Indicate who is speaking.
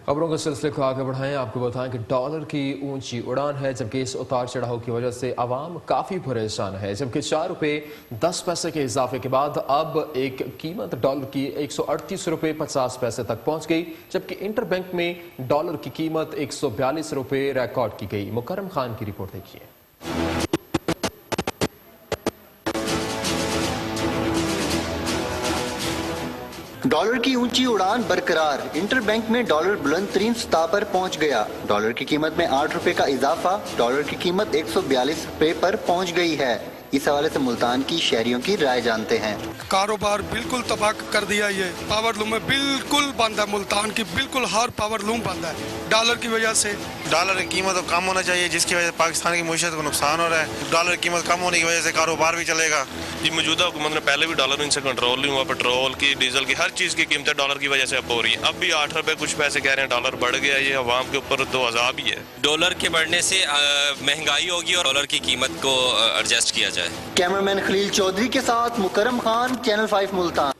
Speaker 1: खबरों के सिलसिले को आगे बढ़ाएं। आपको बताएं कि डॉलर की ऊंची उड़ान है, जबकि इस उतार चढ़ाव की वजह से आवाम काफ़ी परेशान है। जबकि 4 रुपये 10 पैसे के इजाफे के बाद अब एक कीमत डॉलर की 138 रुपये 50 पैसे तक पहुंच गई, जबकि इंटरबैंक में डॉलर की कीमत 142 रुपये रिकॉर्ड की गई। मुकर्रम खान की रिपोर्ट देखिए।
Speaker 2: डॉलर की ऊंची उड़ान बरकरार, इंटरबैंक में डॉलर बुलंद तरीन सतह पर पहुंच गया। डॉलर की कीमत में 8 रुपए का इजाफा, डॉलर की कीमत 142 रुपए पर पहुंच गई है। इस हवाले से मुल्तान की शहरियों की राय जानते हैं।
Speaker 3: कारोबार बिल्कुल तबाह कर दिया। ये पावर लूम में बिल्कुल बंद है, मुल्तान की बिल्कुल हर पावर लूम बंद है डॉलर की वजह से।
Speaker 4: डॉलर की कीमत तो कम होना चाहिए, जिसकी वजह से पाकिस्तान की मईशत को नुकसान हो रहा है। डॉलर की कीमत कम होने की वजह से कारोबार भी चलेगा।
Speaker 5: जी मौजूदा हुकूमत ने पहले भी डॉलर इनसे कंट्रोल नहीं हुआ। पेट्रोल की, डीजल की, हर चीज़ की कीमतें डॉलर की वजह से अब हो रही है। अब भी 8 रुपये कुछ पैसे कह रहे हैं, डॉलर बढ़ गया। ये अवाम के ऊपर तो अजाब ही है।
Speaker 6: डॉलर के बढ़ने से महंगाई होगी और डॉलर की कीमत को एडजस्ट किया जाए।
Speaker 2: कैमरामैन खलील चौधरी के साथ मुकर्रम खान, चैनल 5 मुल्तान।